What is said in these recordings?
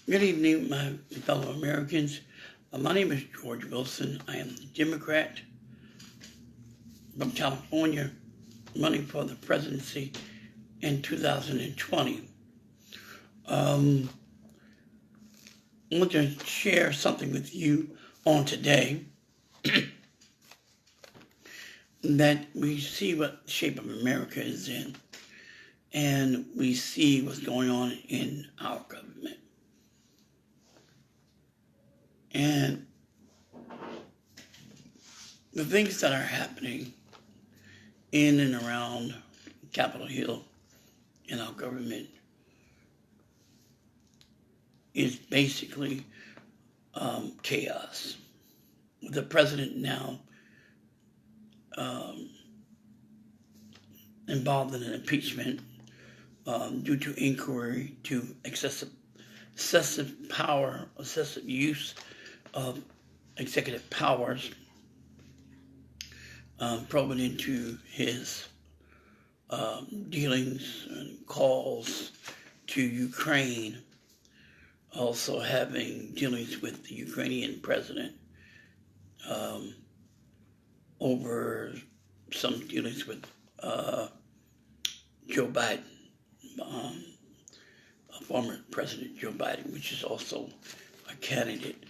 Good evening, my fellow Americans. My name is George Wilson. I am a Democrat from California running for the presidency in 2020. I want to share something with you on today that we see what shape of America is in, and we see what's going on in our government. And the things that are happening in and around Capitol Hill in our government is basically chaos. The president now involved in an impeachment due to inquiry to excessive power, excessive use of executive powers, probing into his dealings and calls to Ukraine, also having dealings with the Ukrainian president over some dealings with Joe Biden, former President Joe Biden, which is also a candidate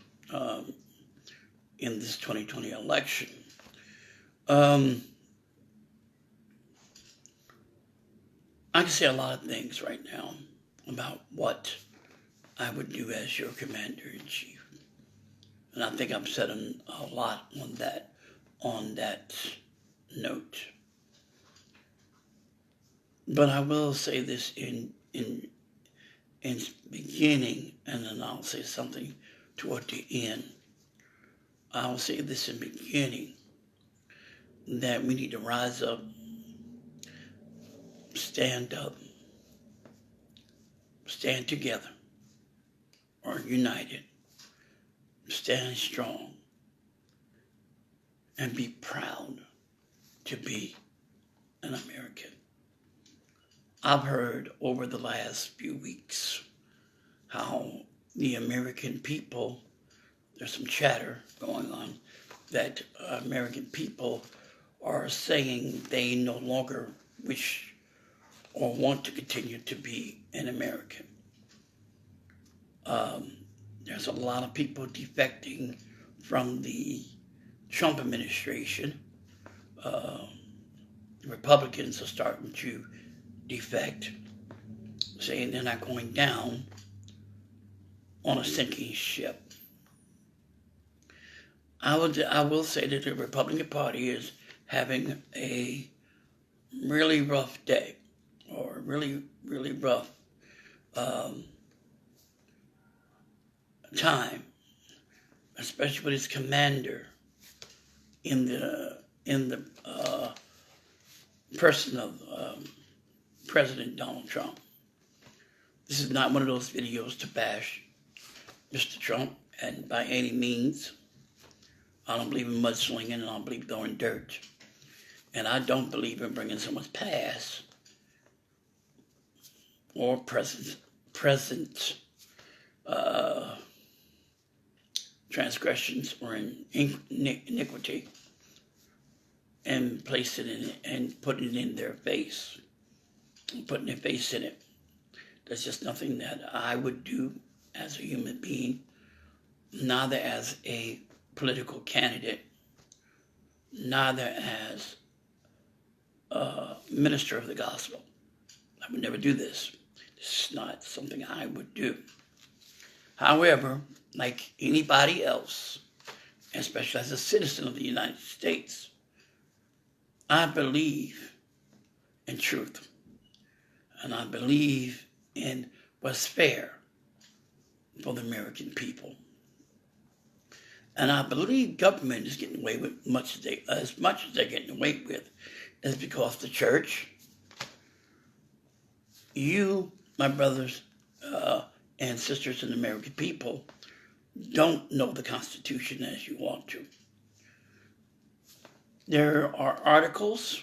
in this 2020 election. I can say a lot of things right now about what I would do as your commander-in-chief. And I think I've said a lot on that note. But I will say this in beginning, and then I'll say something toward the end. I'll say this in beginning, that we need to rise up, stand together, or united, stand strong, and be proud to be an American. I've heard over the last few weeks how the American people, there's some chatter going on, that American people are saying they no longer wish or want to continue to be an American. There's a lot of people defecting from the Trump administration. The Republicans are starting to defect, saying they're not going down on a sinking ship. I will say that the Republican Party is having a really rough day, or really rough time, especially with its commander in the person of President Donald Trump. This is not one of those videos to bash Mr. Trump, and by any means. I don't believe in mudslinging, and I don't believe throwing dirt. And I don't believe in bringing someone's past or present transgressions or iniquity and placing it in it and putting it in their face, putting their face in it. That's just nothing that I would do as a human being, neither as a political candidate, neither as a minister of the gospel. I would never do this. This is not something I would do. However, like anybody else, especially as a citizen of the United States, I believe in truth. And I believe in what's fair for the American people. And I believe government is getting away with as much as they're getting away with is because the church, you, my brothers and sisters and American people, don't know the Constitution as you ought to. There are articles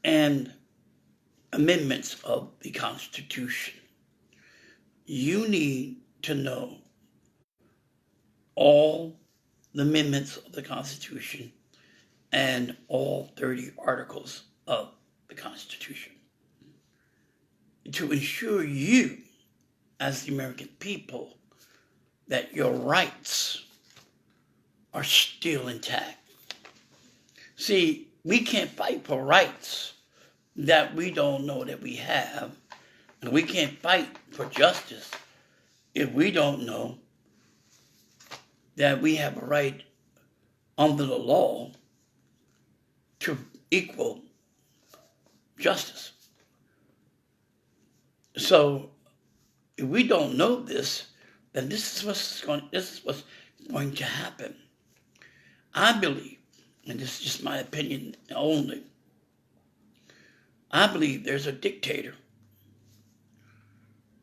and amendments of the Constitution you need to know all the amendments of the Constitution and all 30 articles of the Constitution to ensure you, as the American people, that your rights are still intact. See, we can't fight for rights that we don't know that we have, and we can't fight for justice if we don't know that we have a right under the law to equal justice. So if we don't know this, then this is what's going to happen. I believe, and this is just my opinion only, I believe there's a dictator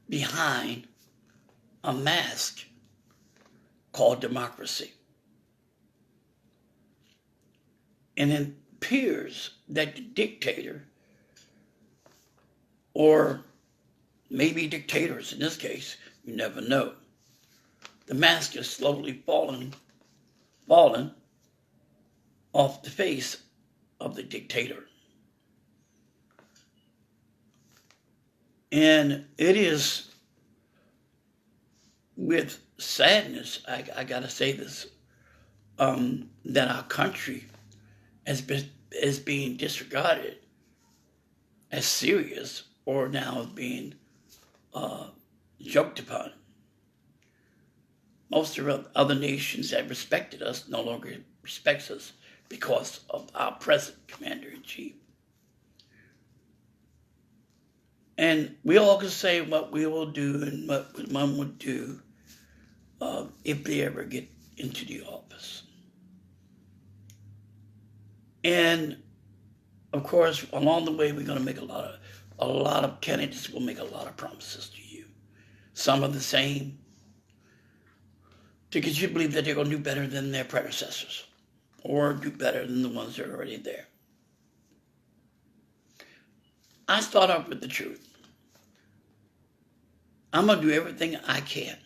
behind a mask called democracy. And it appears that the dictator, or maybe dictators in this case, you never know, the mask is slowly falling off the face of the dictator. And it is with sadness, I gotta say this, that our country is being disregarded as serious, or now being joked upon. Most of the other nations that respected us no longer respects us because of our present commander-in-chief. And we all can say what we will do and what one would do if they ever get into the office. And of course, along the way, we're going to make a lot of candidates will make a lot of promises to you. Some are the same, to get you to believe that they're going to do better than their predecessors, or do better than the ones that are already there. I start off with the truth. I'm going to do everything I can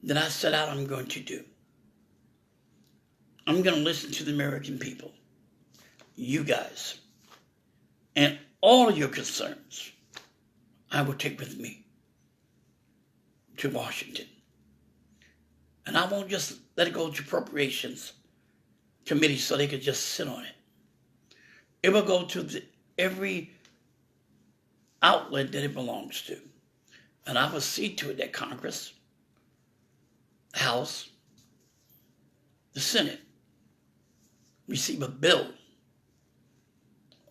that I set out I'm going to do. I'm going to listen to the American people, you guys, and all of your concerns I will take with me to Washington. And I won't just let it go to appropriations committee so they could just sit on it. It will go to every outlet that it belongs to. And I will see to it that Congress, House, the Senate receive a bill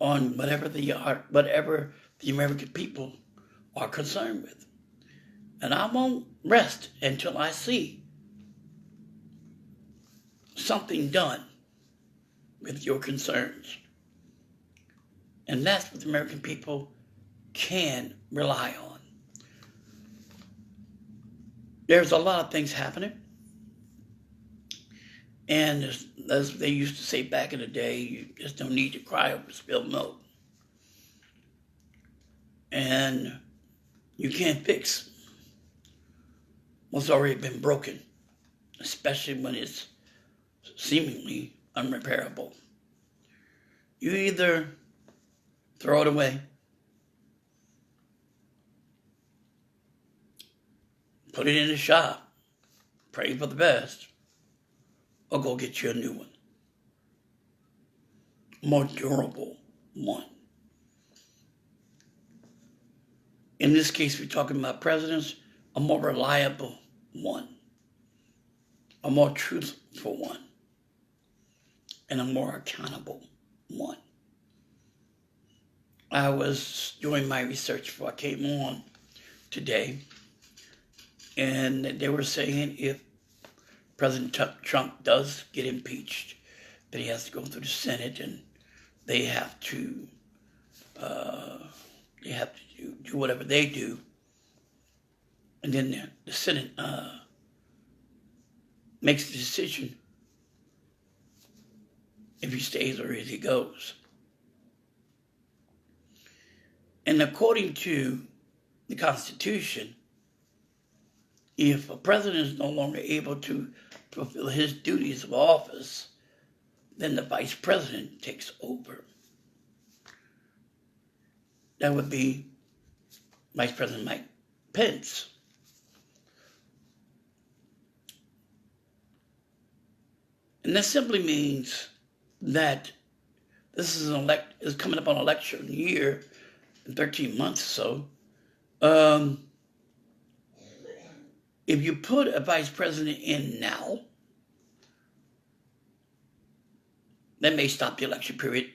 on whatever the American people are concerned with. And I won't rest until I see something done with your concerns. And that's what the American people can rely on. There's a lot of things happening. And as they used to say back in the day, you just don't need to cry over spilled milk. And you can't fix what's already been broken, especially when it's seemingly unrepairable. You either throw it away, put it in the shop, pray for the best, or go get you a new one, a more durable one. In this case, we're talking about presidents, a more reliable one, a more truthful one, and a more accountable one. I was doing my research before I came on today, and they were saying if President Trump does get impeached, that he has to go through the Senate, and they have to do whatever they do, and then the Senate makes the decision if he stays or if he goes. And according to the Constitution, if a president is no longer able to fulfill his duties of office, then the vice president takes over. That would be Vice President Mike Pence. And that simply means that this is coming up on election year in 13 months or so. If you put a vice president in now, that may stop the election period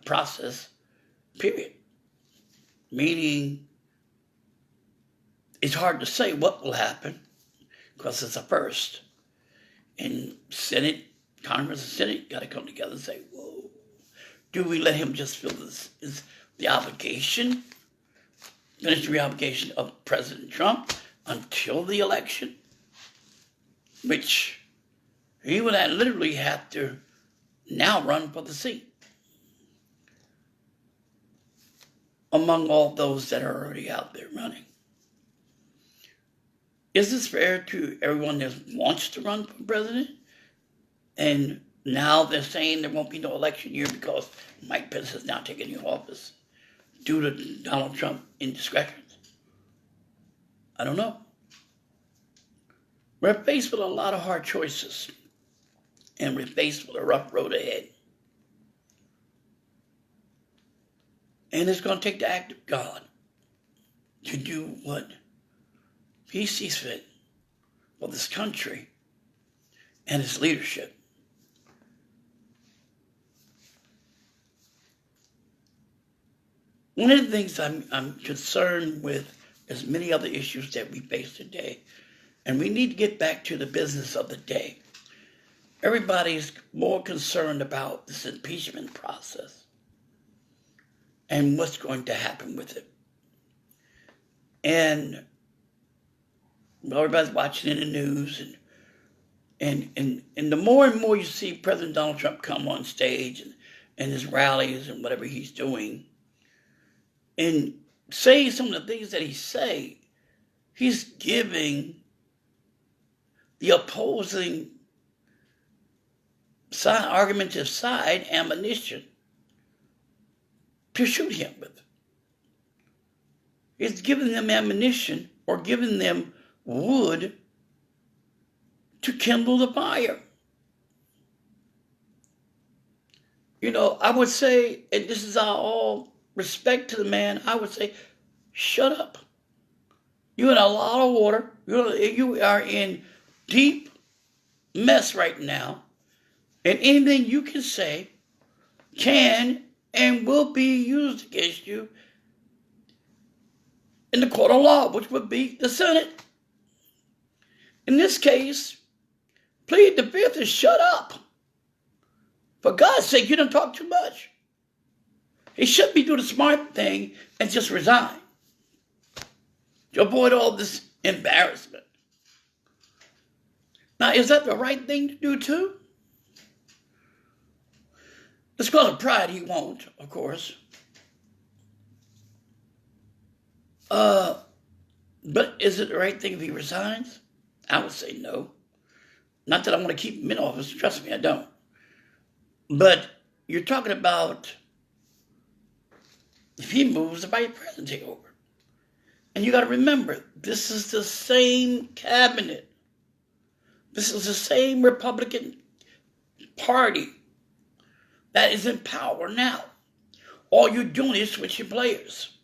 process, period. Meaning, it's hard to say what will happen because it's a first. And Senate, Congress and Senate got to come together and say, whoa, do we let him just feel is the obligation, ministry obligation of President Trump until the election? Which he would literally have to now run for the seat among all those that are already out there running. Is this fair to everyone that wants to run for president? And now they're saying there won't be no election year because Mike Pence has now taken the office due to Donald Trump indiscretions? I don't know. We're faced with a lot of hard choices, and we're faced with a rough road ahead. And it's going to take the act of God to do what he sees fit for this country and its leadership. One of the things I'm concerned with is many other issues that we face today, and we need to get back to the business of the day. Everybody's more concerned about this impeachment process and what's going to happen with it. And everybody's watching in the news, and the more and more you see President Donald Trump come on stage and his rallies and whatever he's doing, and saying some of the things that he's giving the opposing argumentative side ammunition to shoot him with. He's giving them ammunition or giving them wood to kindle the fire. You know, I would say, and this is all respect to the man, I would say, shut up. You're in a lot of water. You are in deep mess right now. And anything you can say can and will be used against you in the court of law, which would be the Senate. In this case, plead the fifth and shut up. For God's sake, you don't talk too much. He should be doing the smart thing and just resign to avoid all this embarrassment. Now, is that the right thing to do too? It's because of pride he won't, of course. But is it the right thing if he resigns? I would say no. Not that I want to keep him in office. Trust me, I don't. But you're talking about if he moves, the vice president take over. And you got to remember, this is the same cabinet. This is the same Republican Party that is in power now. All you're doing is switching players.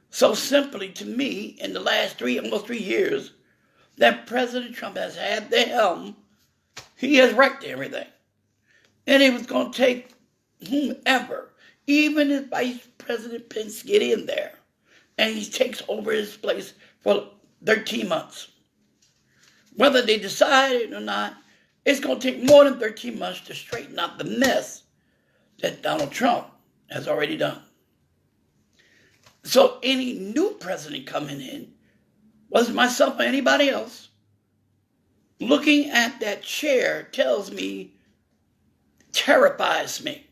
So simply to me, in the last almost 3 years, that President Trump has had the helm, he has wrecked everything. And it was going to take whomever, even if Vice President Pence get in there, and he takes over his place for 13 months. Whether they decide it or not, it's going to take more than 13 months to straighten out the mess that Donald Trump has already done. So any new president coming in, whether myself or anybody else, looking at that chair tells me, terrifies me.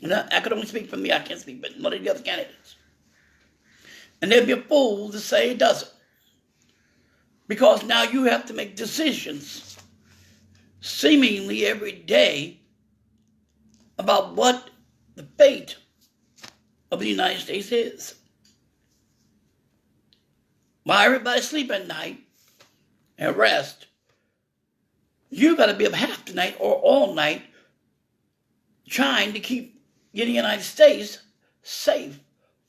And I could only speak for me, I can't speak, but none of the other candidates. And they'd be a fool to say it doesn't. Because now you have to make decisions seemingly every day about what the fate of the United States is. While everybody sleep at night and rest, you got to be up half the night or all night trying to keep the United States safe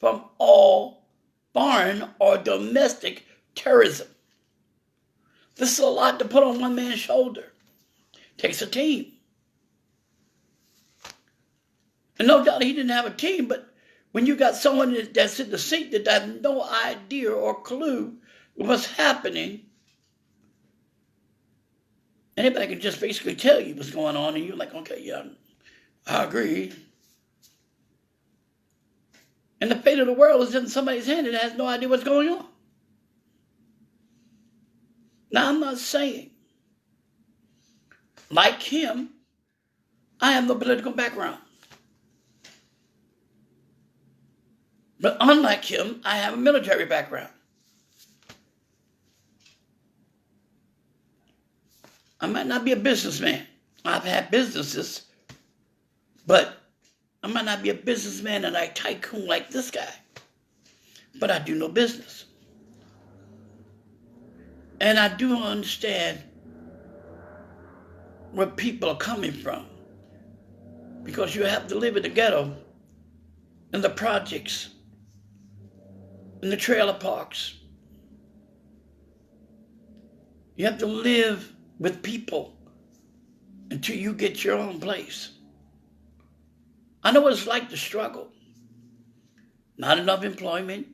from all foreign or domestic terrorism. This is a lot to put on one man's shoulder. It takes a team. And no doubt he didn't have a team, but when you got someone that's in the seat that has no idea or clue what's happening, anybody can just basically tell you what's going on, and you're like, okay, yeah, I agree. And the fate of the world is in somebody's hand that has no idea what's going on. Now, I'm not saying, like him, I have no political background. But unlike him, I have a military background. I might not be a businessman. I've had businesses, but I might not be a businessman and a tycoon like this guy. But I do know business. And I do understand where people are coming from. Because you have to live in the ghetto, in the projects, in the trailer parks. You have to live with people until you get your own place. I know what it's like to struggle. Not enough employment.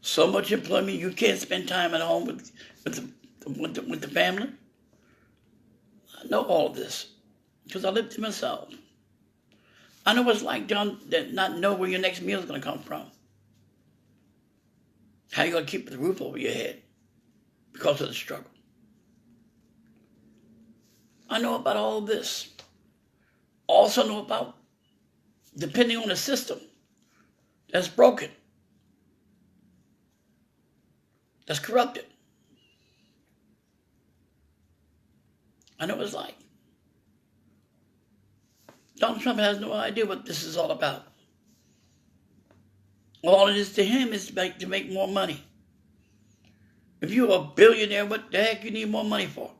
So much employment you can't spend time at home with the family. I know all of this because I lived it myself. I know what it's like, John, to not know where your next meal is going to come from. How you going to keep the roof over your head because of the struggle. I know about all this. Also know about depending on the system that's broken, that's corrupted. I know what it's like. Donald Trump has no idea what this is all about. All it is to him is to make more money. If you're a billionaire, what the heck you need more money for?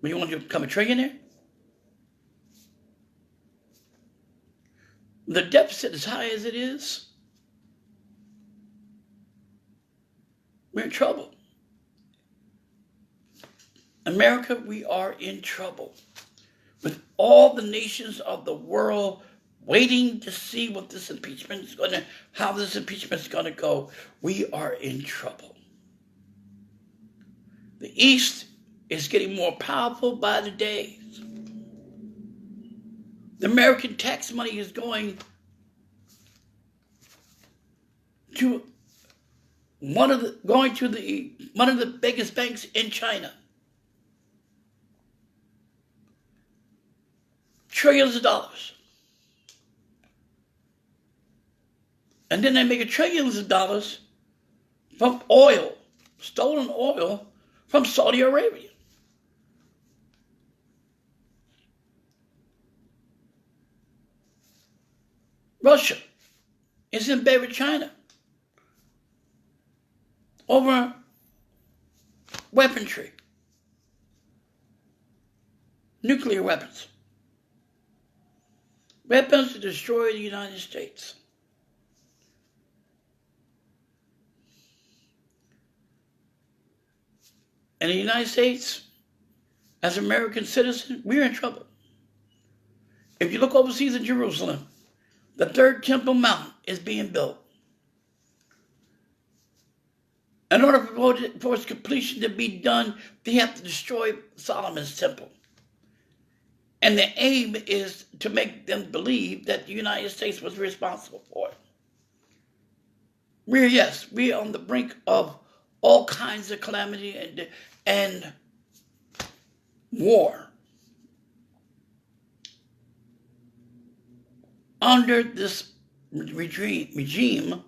When you want to become a trillionaire? The deficit as high as it is, we're in trouble. America, we are in trouble. With all the nations of the world waiting to see what this impeachment is going to, how this impeachment is going to go, we are in trouble. The East is getting more powerful by the day. The American tax money is going to one of the biggest banks in China. Trillions of dollars. And then they make trillions of dollars from oil, stolen oil from Saudi Arabia. Russia is in bed with China over weaponry, nuclear weapons, weapons to destroy the United States. And the United States, as American citizens, we're in trouble. If you look overseas in Jerusalem, the third Temple Mount is being built. In order for its completion to be done, they have to destroy Solomon's temple. And the aim is to make them believe that the United States was responsible for it. We're on the brink of all kinds of calamity and war. Under this regime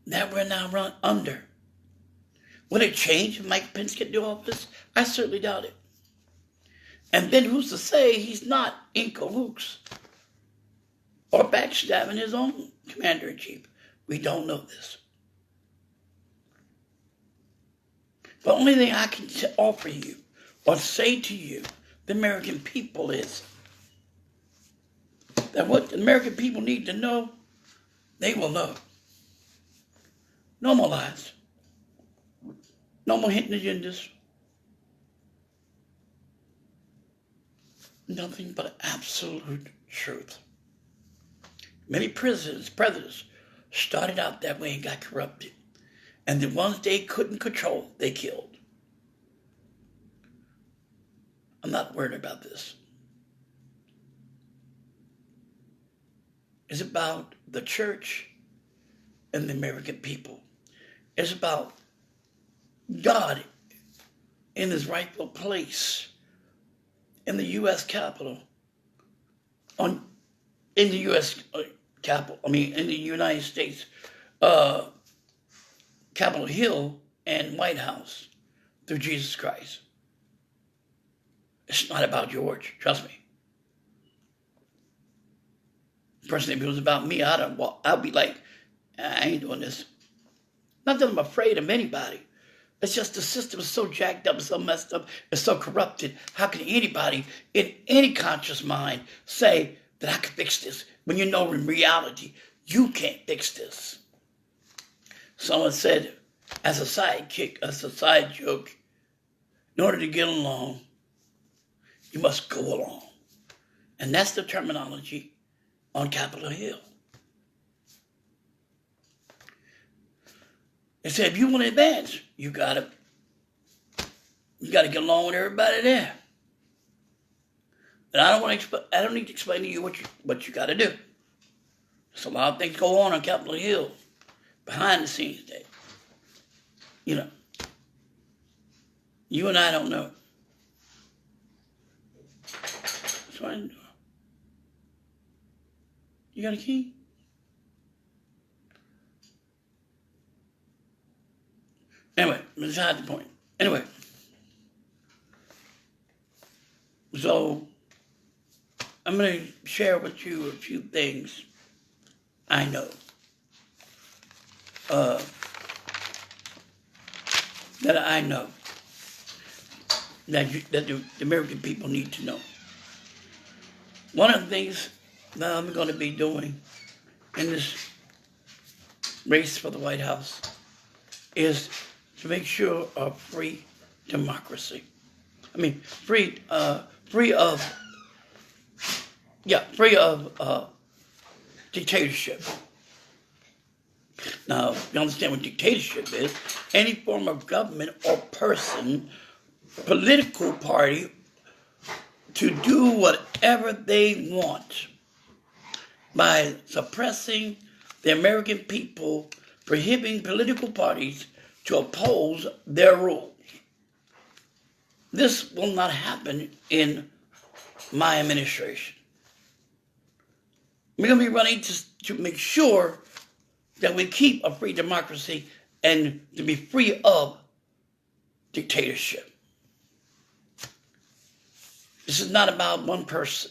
that we're now run under. Will it change if Mike Pence get into office? I certainly doubt it. And then who's to say he's not in cahoots or backstabbing his own commander-in-chief? We don't know this. The only thing I can offer you or say to you, the American people, is that what the American people need to know, they will know. No more lies. No more hidden agendas. Nothing but absolute truth. Many presidents started out that way and got corrupted. And the ones they couldn't control, they killed. I'm not worried about this. It's about the church and the American people. It's about God in his rightful place in the U.S. Capitol, in the United States Capitol Hill and White House through Jesus Christ. It's not about George, trust me. Personally, if it was about me, I'd be like, I ain't doing this. Not that I'm afraid of anybody. It's just the system is so jacked up, so messed up, it's so corrupted. How can anybody in any conscious mind say that I can fix this when you know in reality you can't fix this? Someone said, as a sidekick, as a side joke, in order to get along, you must go along. And that's the terminology on Capitol Hill. They said, if you want to advance, you gotta get along with everybody there. And I don't need to explain to you what you got to do. There's a lot of things go on Capitol Hill behind the scenes that, you and I don't know. That's what I do. You got a key? Anyway, beside the point. Anyway, so I'm going to share with you a few things I know that I know that the American people need to know. One of the things that I'm going to be doing in this race for the White House is to make sure of free democracy. Free of dictatorship. Now, you understand what dictatorship is? Any form of government or person, political party, to do whatever they want by suppressing the American people, prohibiting political parties to oppose their rules. This will not happen in my administration. We're going to be running to make sure that we keep a free democracy and to be free of dictatorship. This is not about one person.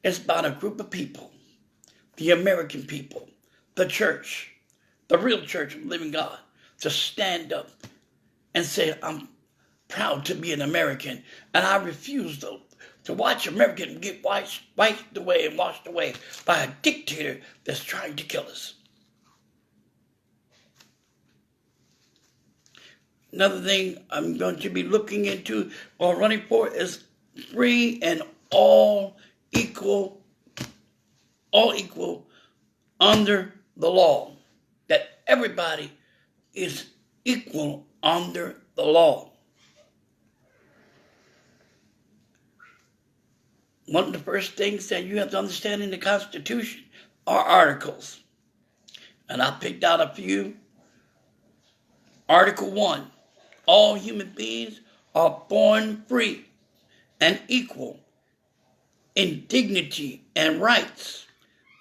It's about a group of people, the American people, the church, the real church of the living God, to stand up and say, I'm proud to be an American, and I refuse to watch Americans get wiped away and washed away by a dictator that's trying to kill us. Another thing I'm going to be looking into or running for is free and all equal under the law. That everybody is equal under the law. One of the first things that you have to understand in the Constitution are articles. And I picked out a few. Article 1, all human beings are born free and equal in dignity and rights.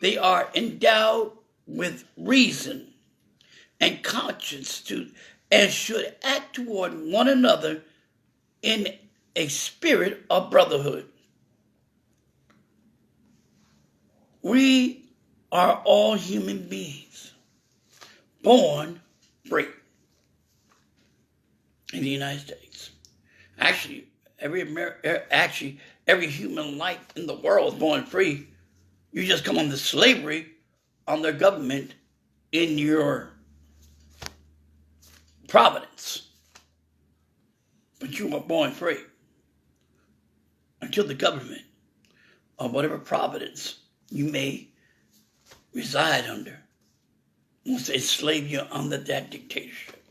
They are endowed with reason and conscience and should act toward one another in a spirit of brotherhood. We are all human beings, born free in the United States. Actually, every human life in the world is born free. You just come under slavery on their government in your providence. But you were born free until the government of whatever providence you may reside under wants to enslave you under that dictatorship.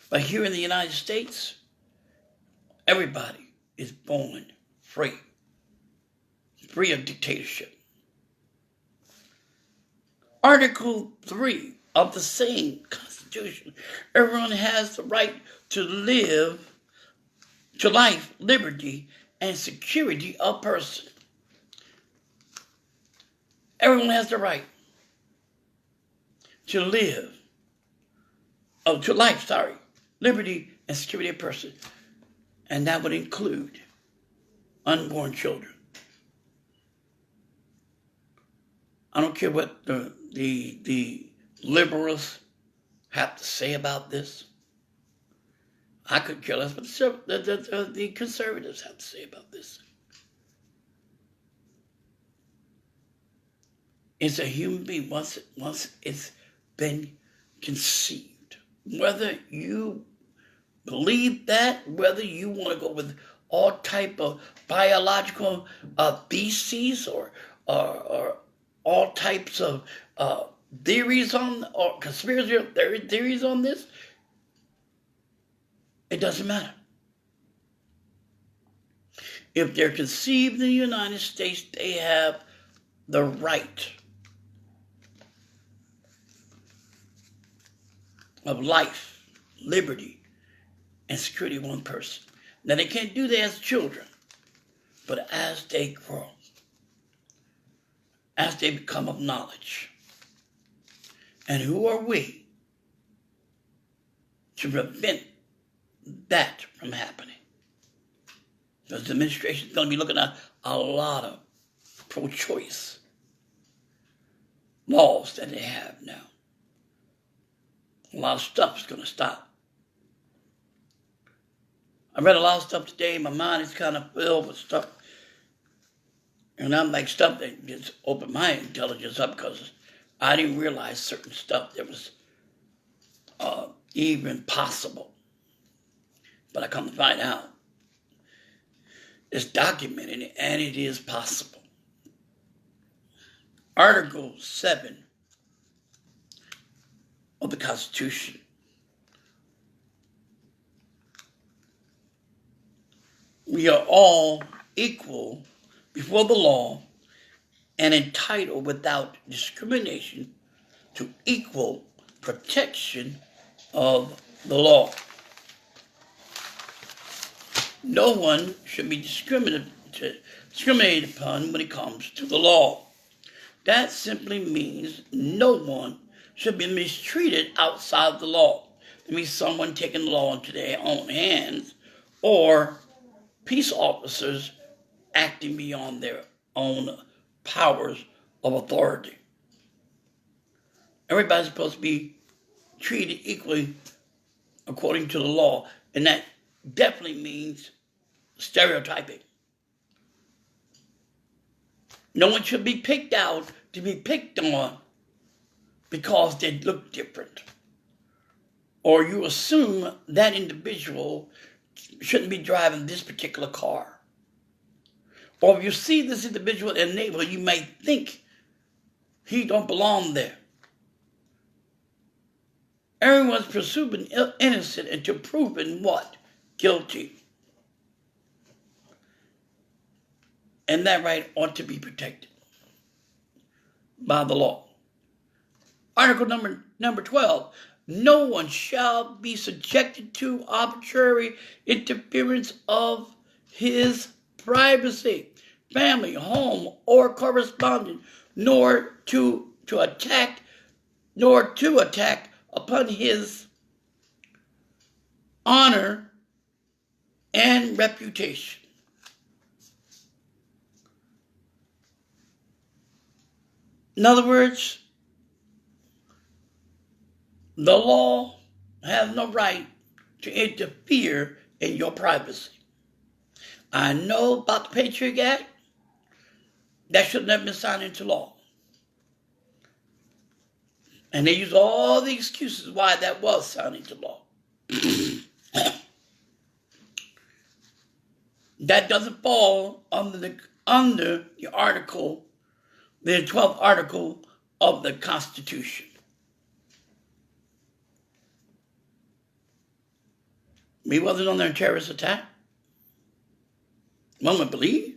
But here in the United States, everybody is born free of dictatorship. Article 3 of the same Constitution, everyone has the right to life, liberty, and security of person. Everyone has the right to life, liberty, and security of person. And that would include unborn children. I don't care what the liberals have to say about this. I could care less what the conservatives have to say about this. It's a human being once it's been conceived. Whether you believe that, whether you want to go with all type of biological theses or all types of theories or conspiracy theories on this, it doesn't matter. If they're conceived in the United States, they have the right of life, liberty, and security of one person. Now, they can't do that as children, but as they grow, as they become of knowledge. And who are we to prevent that from happening? Because the administration is going to be looking at a lot of pro-choice laws that they have now. A lot of stuff is going to stop. I read a lot of stuff today. My mind is kind of filled with stuff. And I'm like stuff that just opened my intelligence up because I didn't realize certain stuff that was even possible. But I come to find out it's documented and it is possible. Article 7 of the Constitution. We are all equal before the law and entitled without discrimination to equal protection of the law. No one should be discriminated upon when it comes to the law. That simply means no one should be mistreated outside the law. It means someone taking the law into their own hands or peace officers acting beyond their own powers of authority. Everybody's supposed to be treated equally according to the law, and that definitely means stereotyping. No one should be picked out to be picked on because they look different. Or you assume that individual shouldn't be driving this particular car. Or if you see this individual in a neighborhood, you may think he don't belong there. Everyone's presumed innocent until proven what? Guilty. And that right ought to be protected by the law. Article number 12. No one shall be subjected to arbitrary interference of his privacy, family, home, or correspondence nor to attack upon his honor and reputation. In other words, the law has no right to interfere in your privacy. I know about the Patriot Act. That should never been signed into law. And they use all the excuses why that was signed into law. That doesn't fall under the article, the 12th article of the Constitution. We wasn't under a terrorist attack. One would believe,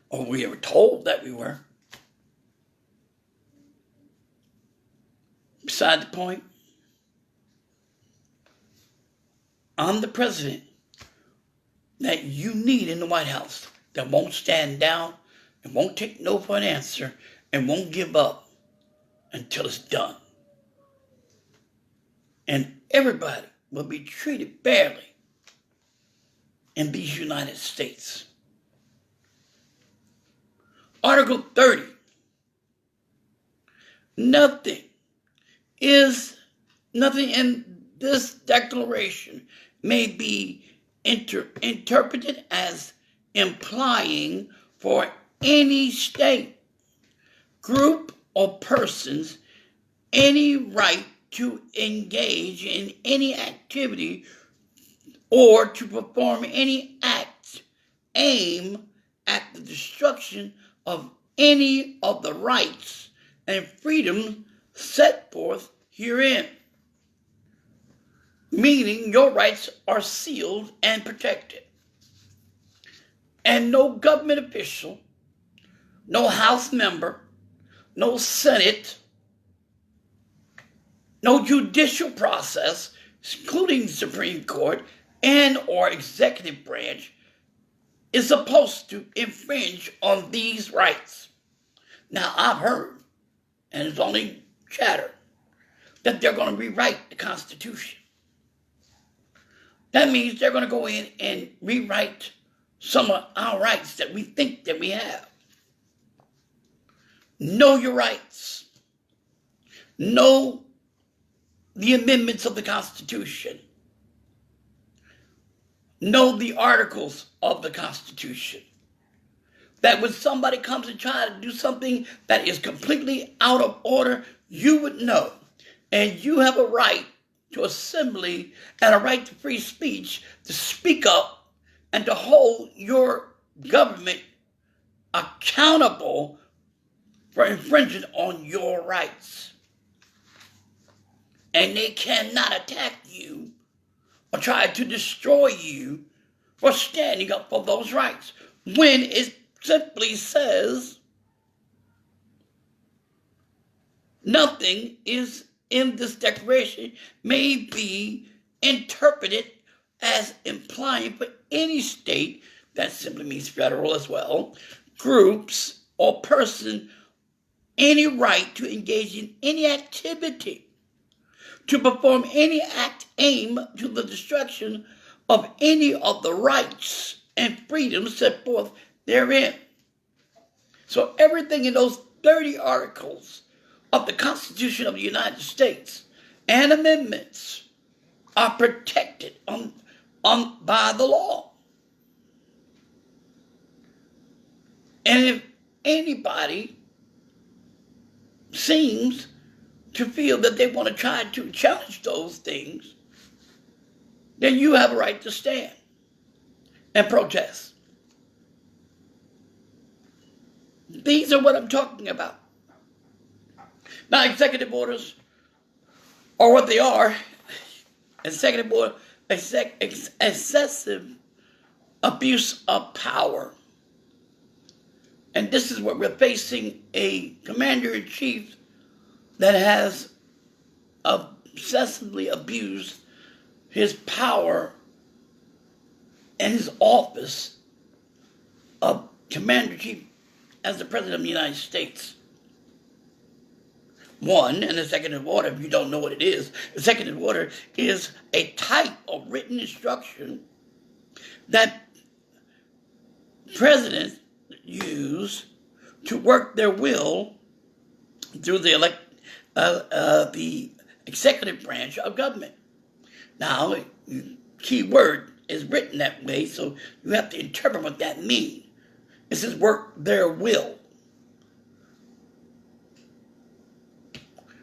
or we were told that we were. Beside the point, I'm the president that you need in the White House that won't stand down and won't take no for an answer and won't give up until it's done. And everybody will be treated fairly in these United States. Article 30. Nothing in this declaration may be interpreted as implying for any state, group, or persons any right to engage in any activity or to perform any act aimed at the destruction of any of the rights and freedoms set forth herein. Meaning your rights are sealed and protected. And no government official, no House member, no Senate, no judicial process, including Supreme Court and or executive branch, is supposed to infringe on these rights. Now, I've heard, and it's only chatter, that they're going to rewrite the Constitution. That means they're going to go in and rewrite some of our rights that we think that we have. Know your rights. Know the amendments of the Constitution. Know the articles of the Constitution. That when somebody comes and tries to do something that is completely out of order, you would know. And you have a right to assembly and a right to free speech to speak up and to hold your government accountable for infringing on your rights. And they cannot attack you or try to destroy you for standing up for those rights when it simply says nothing is in this declaration may be interpreted as implying for any state, that simply means federal as well, groups or person, any right to engage in any activity, to perform any act aimed to the destruction of any of the rights and freedoms set forth therein. So everything in those 30 articles of the Constitution of the United States and amendments are protected by the law. And if anybody seems to feel that they want to try to challenge those things, then you have a right to stand and protest. These are what I'm talking about. Now, executive orders are what they are. Executive order, excessive abuse of power. And this is what we're facing, a commander-in-chief that has obsessively abused his power and his office of commander-in-chief as the President of the United States. one, and executive order, if you don't know what it is, executive order is a type of written instruction that presidents use to work their will through the executive branch of government. Now, key word is written that way, so you have to interpret what that means. It says work their will.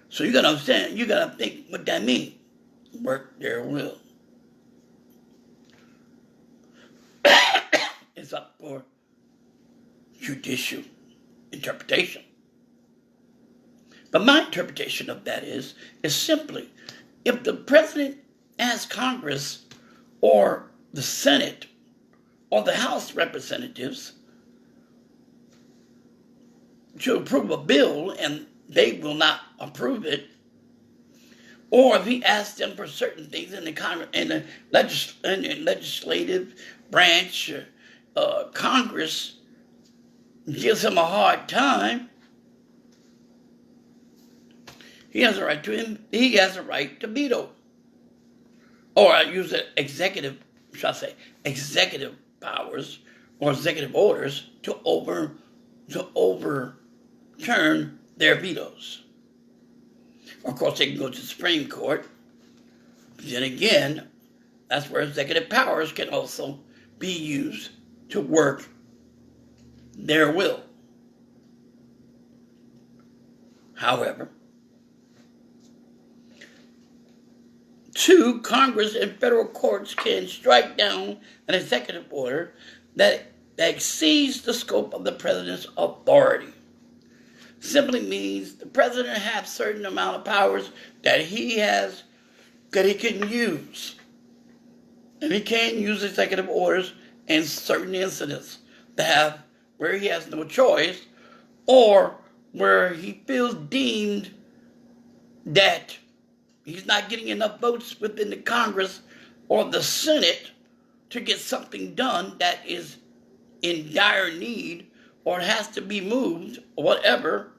So you gotta understand, you gotta think what that means. Work their will. It's up for judicial interpretation. But my interpretation of that is simply, if the president asks Congress or the Senate or the House of Representatives to approve a bill and they will not approve it, or if he asks them for certain things in the legislative branch, Congress gives him a hard time, he has a right to veto. Or I use it executive powers or executive orders to overturn their vetoes. Of course, they can go to the Supreme Court. But then again, that's where executive powers can also be used to work their will. However, two, Congress and federal courts can strike down an executive order that exceeds the scope of the president's authority. Simply means the president has certain amount of powers that he can use. And he can use executive orders in certain incidents where he has no choice, or where he feels deemed that he's not getting enough votes within the Congress or the Senate to get something done that is in dire need, or it has to be moved, or whatever.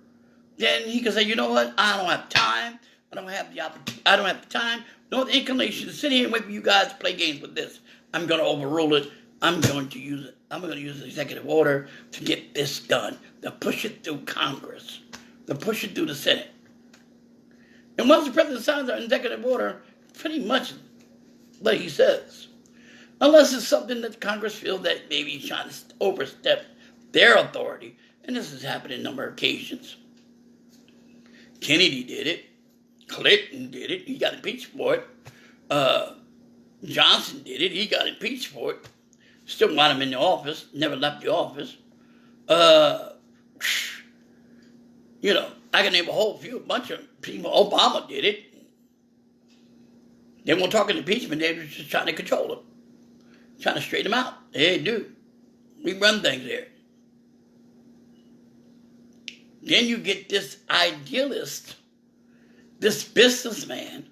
Then he can say, you know what, I don't have time, I don't have the time, no inclination to sit here and wait for you guys to play games with this. I'm going to overrule it. I'm going to use the executive order to get this done, to push it through Congress, to push it through the Senate. And once the president signs an executive order, pretty much what he says. Unless it's something that Congress feels that maybe he's trying to overstep their authority. And this has happened on a number of occasions. Kennedy did it. Clinton did it. He got impeached for it. Johnson did it. He got impeached for it. Still got him in the office. Never left the office. I can name a bunch of people. Obama did it. They won't talk in impeachment. They were just trying to control him. Trying to straighten him out. Hey, dude, we run things here. Then you get this idealist, this businessman,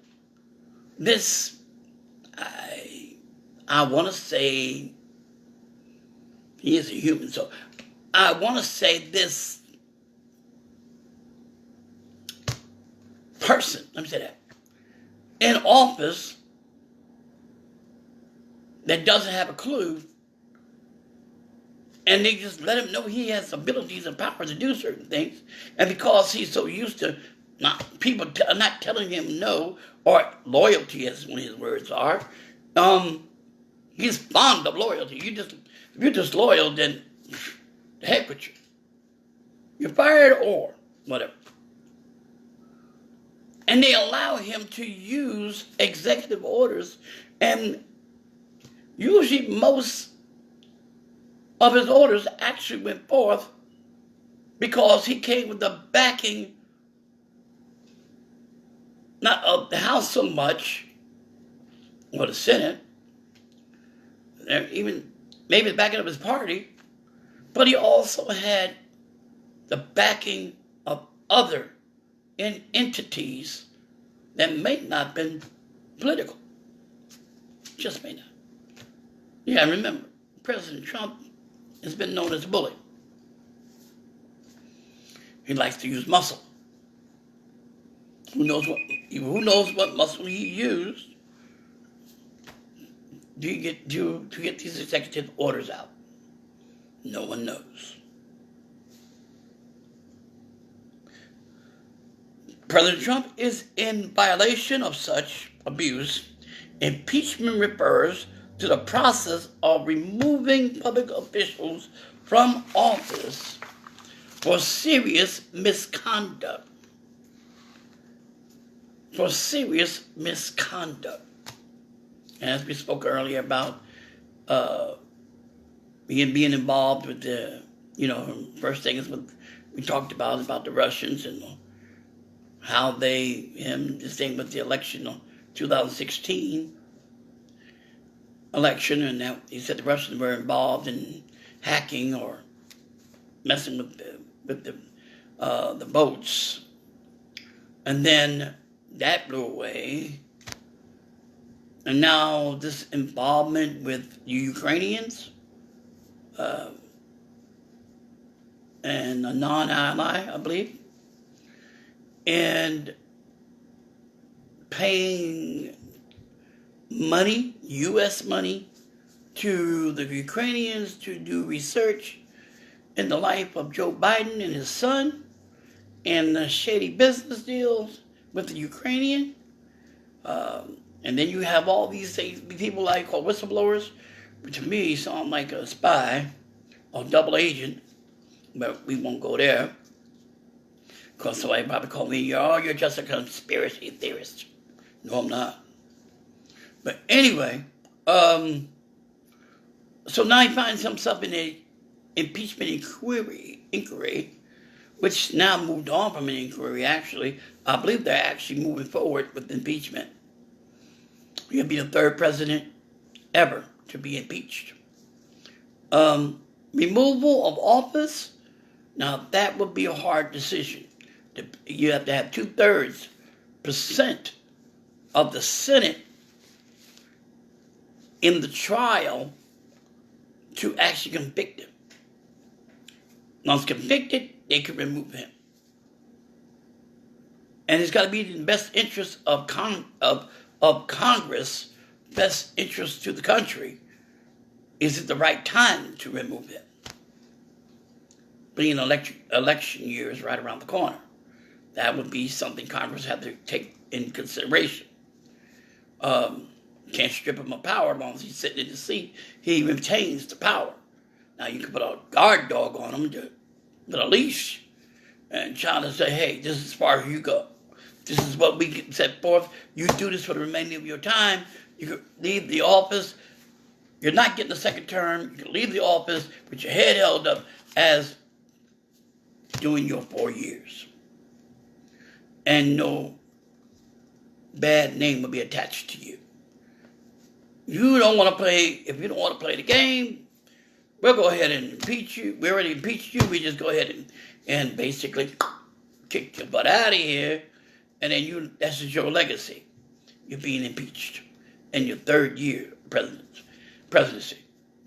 I want to say, he is a human, so I want to say this person, let me say that, in office that doesn't have a clue, and they just let him know he has abilities and power to do certain things, and because he's so used to people not telling him no, or loyalty, as one of his words are, he's fond of loyalty. If you're disloyal, then the heck with you. You're fired or whatever. And they allow him to use executive orders, and usually most of his orders actually went forth because he came with the backing, not of the House so much, or the Senate, even maybe the backing of his party, but he also had the backing of other entities that may not have been political. Just may not. Yeah, remember, President Trump has been known as a bully. He likes to use muscle. Who knows what muscle he used to get these executive orders out? No one knows. President Trump is in violation of such abuse. Impeachment refers to the process of removing public officials from office for serious misconduct. For serious misconduct. And as we spoke earlier about being involved with the, first thing is what we talked about the Russians and how this thing with the election of 2016 election, and that he said the Russians were involved in hacking or messing with the votes, and then that blew away, and now this involvement with the Ukrainians and a non-ally, I believe, and paying money, U.S. money, to the Ukrainians to do research in the life of Joe Biden and his son and the shady business deals with the Ukrainian. And then you have all these things, people I call whistleblowers, which to me sound like a spy or double agent, but we won't go there. Because somebody probably called me, you're just a conspiracy theorist. No, I'm not. But anyway, so now he finds himself in an impeachment inquiry, which now moved on from an inquiry, actually. I believe they're actually moving forward with impeachment. He'll be the third president ever to be impeached. Removal of office, now that would be a hard decision. You have to have 2/3% of the Senate in the trial to actually convict him. Once convicted, they could remove him. And it's got to be in the best interest of Congress, best interest to the country. Is it the right time to remove him? Being election year is right around the corner. That would be something Congress had to take in consideration. Can't strip him of power as long as he's sitting in the seat. He retains the power. Now you can put a guard dog on him with a leash and try to say, hey, this is as far as you go. This is what we can set forth. You do this for the remainder of your time. You can leave the office. You're not getting a second term. You can leave the office with your head held up as doing your 4 years. And no bad name will be attached to you. If you don't want to play the game, we'll go ahead and impeach you. We already impeached you. We just go ahead and basically kick your butt out of here. And then that's just your legacy. You're being impeached in your 3rd year presidency.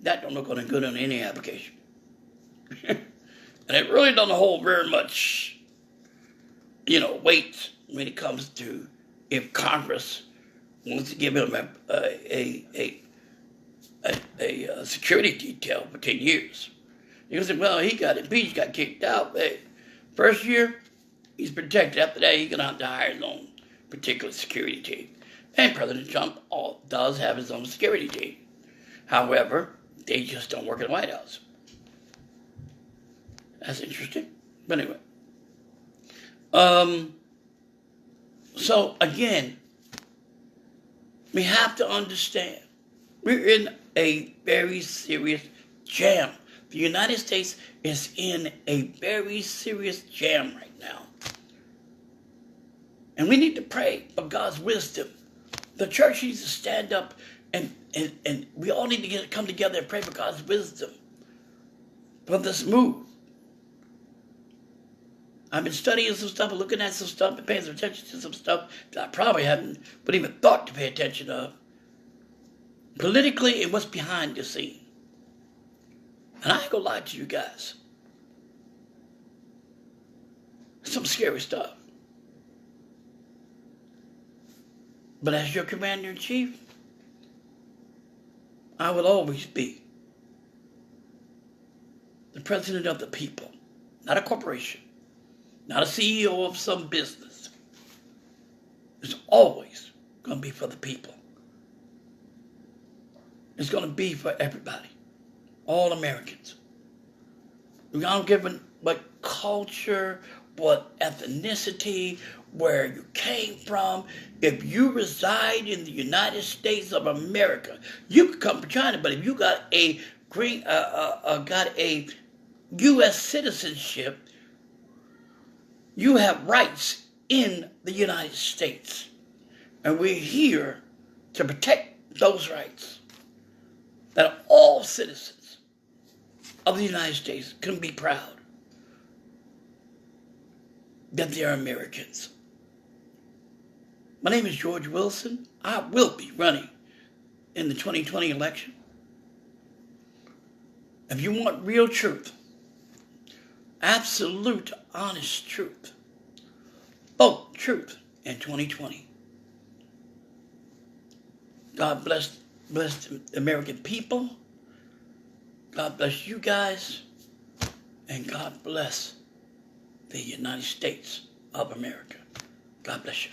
That don't look any good on any application. And it really doesn't hold very much, weight when it comes to if Congress wants to give him a security detail for 10 years. You can say, well, he got impeached, got kicked out. Hey, first year, he's protected. After that, he's going to have to hire his own particular security team. And President Trump does have his own security team. However, they just don't work in the White House. That's interesting. But anyway. So, again, we have to understand we're in a very serious jam. The United States is in a very serious jam right now. And we need to pray for God's wisdom. The church needs to stand up and we all need to come together and pray for God's wisdom for this move. I've been studying some stuff and looking at some stuff and paying some attention to some stuff that I probably wouldn't even thought to pay attention of. Politically and what's behind the scene. And I ain't gonna lie to you guys. Some scary stuff. But as your commander-in-chief, I will always be the president of the people, not a corporation, not a CEO of some business. It's always going to be for the people. It's going to be for everybody, all Americans. I don't give a what culture, what ethnicity, where you came from. If you reside in the United States of America, you could come from China, but if you got a U.S. citizenship, you have rights in the United States, and we're here to protect those rights. That all citizens of the United States can be proud that they are Americans. My name is George Wilson. I will be running in the 2020 election. If you want real truth, absolute honest truth, vote truth in 2020. God bless the American people. God bless you guys. And God bless the United States of America. God bless you.